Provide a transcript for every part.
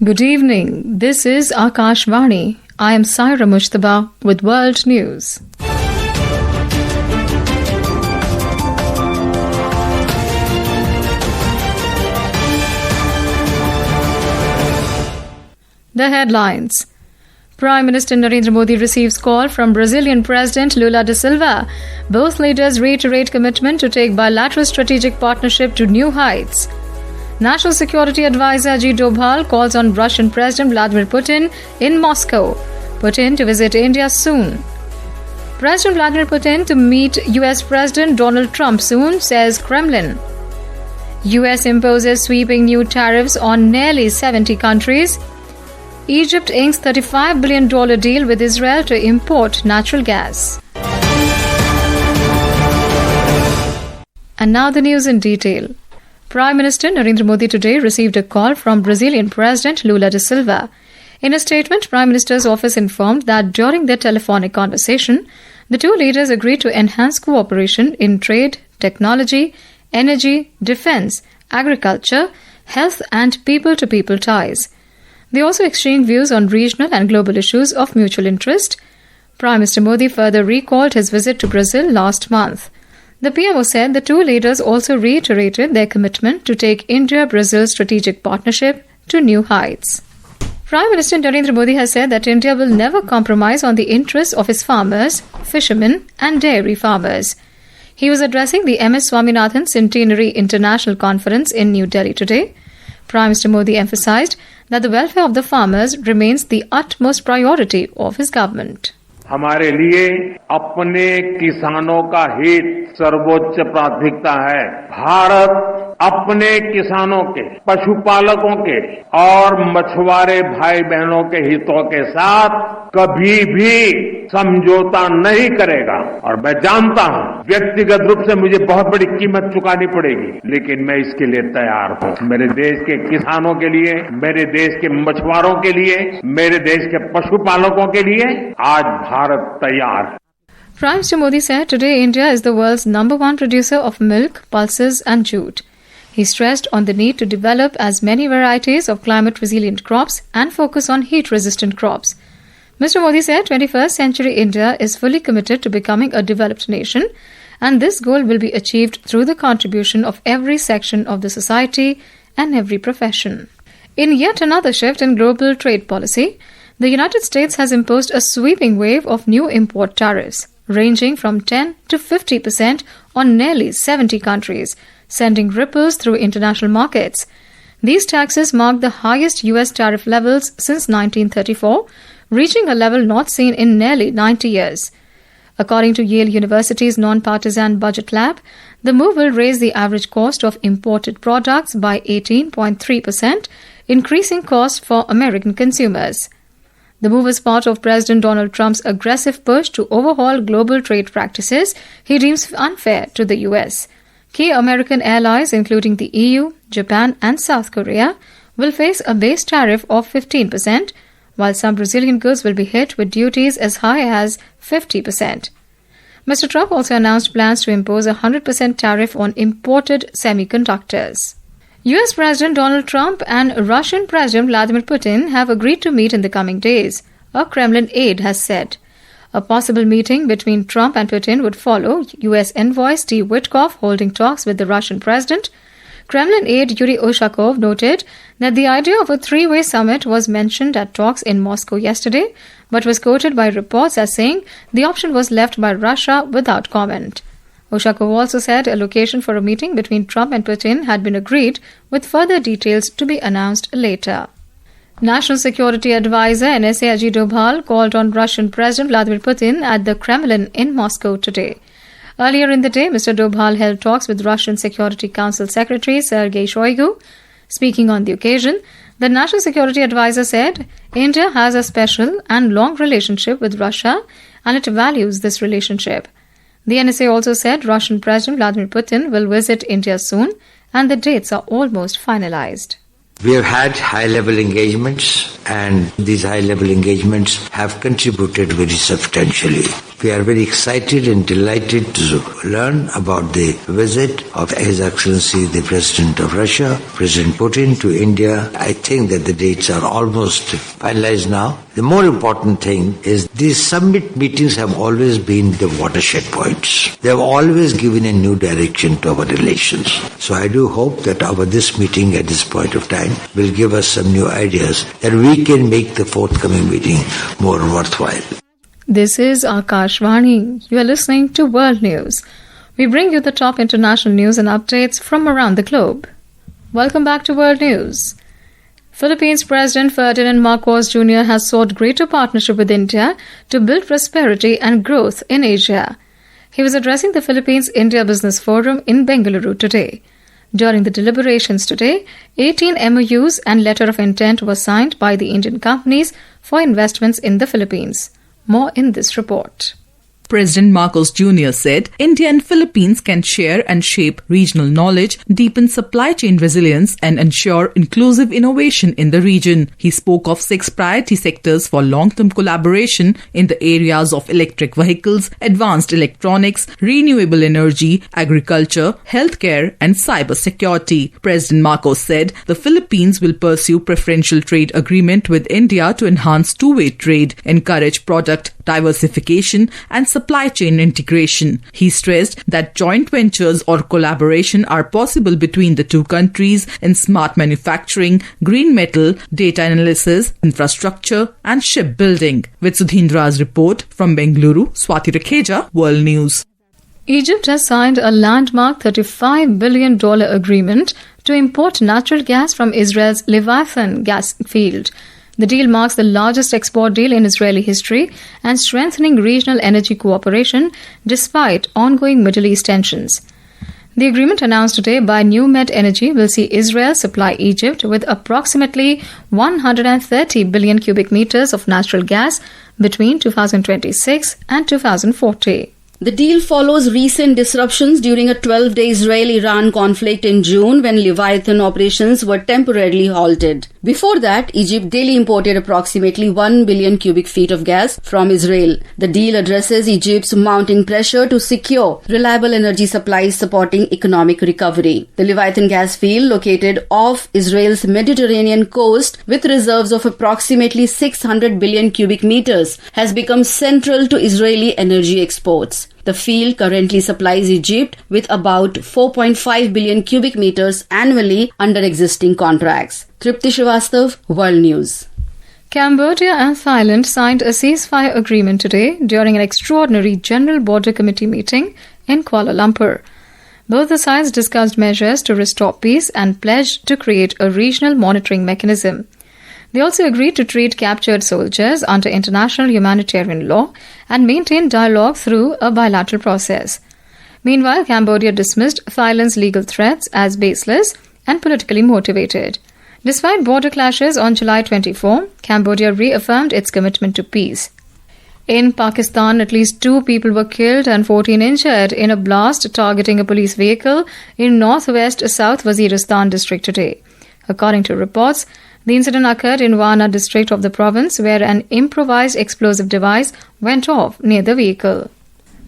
Good evening. This is Akashvani. I am Saira Mushtaba with World News. The headlines. Prime Minister Narendra Modi receives call from Brazilian President Lula da Silva. Both leaders reiterate commitment to take bilateral strategic partnership to new heights. National Security Advisor Ajit Doval calls on Russian President Vladimir Putin in Moscow. Putin to visit India soon. President Vladimir Putin to meet US President Donald Trump soon, says Kremlin. US imposes sweeping new tariffs on nearly 70 countries. Egypt inks $35 billion deal with Israel to import natural gas. And now the news in detail. Prime Minister Narendra Modi today received a call from Brazilian President Lula da Silva. In a statement, Prime Minister's office informed that during their telephonic conversation, the two leaders agreed to enhance cooperation in trade, technology, energy, defense, agriculture, health and people-to-people ties. They also exchanged views on regional and global issues of mutual interest. Prime Minister Modi further recalled his visit to Brazil last month. The PMO said the two leaders also reiterated their commitment to take India-Brazil strategic partnership to new heights. Prime Minister Narendra Modi has said that India will never compromise on the interests of its farmers, fishermen and dairy farmers. He was addressing the MS Swaminathan Centenary International Conference in New Delhi today. Prime Minister Modi emphasized that the welfare of the farmers remains the utmost priority of his government. हमारे लिए अपने किसानों का हित सर्वोच्च प्राथमिकता है। भारत अपने किसानों के, पशुपालकों के और मछुआरे भाई बहनों के हितों के साथ कभी भी समझौता नहीं करेगा। और मैं जानता हूं व्यक्तिगत रूप से मुझे बहुत बड़ी कीमत चुकानी पड़ेगी, लेकिन मैं इसके लिए तैयार हूं। मेरे देश के किसानों के लिए, मेरे देश के मछुआरों के लिए, मेरे देश के पशुपालकों के लिए आज भारत तैयार है। Prime Minister Modi said today India is the world's #1 producer of milk, pulses and jute. He stressed on the need to develop as many varieties of climate-resilient crops and focus on heat-resistant crops. Mr. Modi said 21st century India is fully committed to becoming a developed nation, and this goal will be achieved through the contribution of every section of the society and every profession. In yet another shift in global trade policy, the United States has imposed a sweeping wave of new import tariffs, ranging from 10 to 50% on nearly 70 countries, sending ripples through international markets. These taxes mark the highest US tariff levels since 1934, reaching a level not seen in nearly 90 years. According to Yale University's nonpartisan budget lab, the move will raise the average cost of imported products by 18.3%, increasing costs for American consumers. The move is part of President Donald Trump's aggressive push to overhaul global trade practices he deems unfair to the US. Key American allies, including the EU, Japan and South Korea, will face a base tariff of 15%, while some Brazilian goods will be hit with duties as high as 50%. Mr. Trump also announced plans to impose a 100% tariff on imported semiconductors. US President Donald Trump and Russian President Vladimir Putin have agreed to meet in the coming days, a Kremlin aide has said. A possible meeting between Trump and Putin would follow US envoy Steve Witkoff holding talks with the Russian president. Kremlin aide Yuri Ushakov noted that the idea of a three-way summit was mentioned at talks in Moscow yesterday, but was quoted by reports as saying the option was left by Russia without comment. Ushakov also said a location for a meeting between Trump and Putin had been agreed, with further details to be announced later. National Security Advisor NSA Ajit Doval called on Russian President Vladimir Putin at the Kremlin in Moscow today. Earlier in the day, Mr. Doval held talks with Russian Security Council Secretary Sergei Shoigu. Speaking on the occasion, the National Security Advisor said India has a special and long relationship with Russia and it values this relationship. The NSA also said Russian President Vladimir Putin will visit India soon and the dates are almost finalized. We have had high-level engagements and these high-level engagements have contributed very substantially. We are very excited and delighted to learn about the visit of His Excellency the President of Russia, President Putin, to India. I think that the dates are almost finalized now. The more important thing is these summit meetings have always been the watershed points. They have always given a new direction to our relations. So I do hope that this meeting at this point of time will give us some new ideas that we can make the forthcoming meeting more worthwhile. This is Akashvani. You are listening to World News. We bring you the top international news and updates from around the globe. Welcome back to World News. Philippines President Ferdinand Marcos Jr. has sought greater partnership with India to build prosperity and growth in Asia. He was addressing the Philippines-India Business Forum in Bengaluru today. During the deliberations today, 18 MOUs and letter of intent were signed by the Indian companies for investments in the Philippines. More in this report. President Marcos Jr. said India and Philippines can share and shape regional knowledge, deepen supply chain resilience, and ensure inclusive innovation in the region. He spoke of 6 priority sectors for long-term collaboration in the areas of electric vehicles, advanced electronics, renewable energy, agriculture, healthcare, and cybersecurity. President Marcos said the Philippines will pursue preferential trade agreement with India to enhance two-way trade, encourage product diversification, and supply chain integration. He stressed that joint ventures or collaboration are possible between the two countries in smart manufacturing, green metal, data analysis, infrastructure, and shipbuilding. With Sudhindra's report from Bengaluru, Swati Rakheja, World News. Egypt has signed a landmark $35 billion agreement to import natural gas from Israel's Leviathan gas field. The deal marks the largest export deal in Israeli history and strengthening regional energy cooperation despite ongoing Middle East tensions. The agreement announced today by NewMed Energy will see Israel supply Egypt with approximately 130 billion cubic meters of natural gas between 2026 and 2040. The deal follows recent disruptions during a 12-day Israel-Iran conflict in June when Leviathan operations were temporarily halted. Before that, Egypt daily imported approximately 1 billion cubic feet of gas from Israel. The deal addresses Egypt's mounting pressure to secure reliable energy supplies supporting economic recovery. The Leviathan gas field, located off Israel's Mediterranean coast with reserves of approximately 600 billion cubic meters, has become central to Israeli energy exports. The field currently supplies Egypt with about 4.5 billion cubic meters annually under existing contracts. Tripti Srivastav, World News. Cambodia and Thailand signed a ceasefire agreement today during an extraordinary General Border Committee meeting in Kuala Lumpur. Both the sides discussed measures to restore peace and pledged to create a regional monitoring mechanism. They also agreed to treat captured soldiers under international humanitarian law and maintain dialogue through a bilateral process. Meanwhile, Cambodia dismissed Thailand's legal threats as baseless and politically motivated. Despite border clashes on July 24, Cambodia reaffirmed its commitment to peace. In Pakistan, at least 2 people were killed and 14 injured in a blast targeting a police vehicle in northwest South Waziristan district today. According to reports, the incident occurred in Wana district of the province, where an improvised explosive device went off near the vehicle.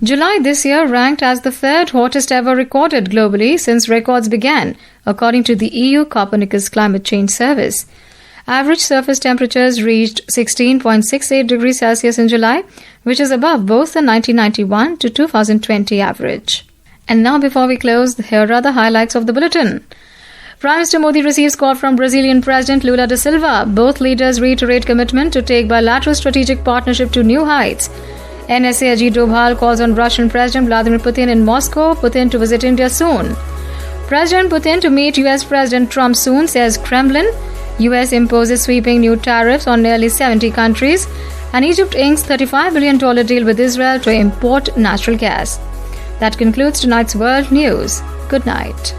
July this year ranked as the 3rd hottest ever recorded globally since records began, according to the EU Copernicus Climate Change Service. Average surface temperatures reached 16.68 degrees Celsius in July, which is above both the 1991 to 2020 average. And now, before we close, here are the highlights of the bulletin. Prime Minister Modi receives call from Brazilian President Lula da Silva. Both leaders reiterate commitment to take bilateral strategic partnership to new heights. NSA Ajit Doval calls on Russian President Vladimir Putin in Moscow. Putin to visit India soon. President Putin to meet US President Trump soon, says Kremlin. US imposes sweeping new tariffs on nearly 70 countries. And Egypt inks $35 billion deal with Israel to import natural gas. That concludes tonight's World News. Good night.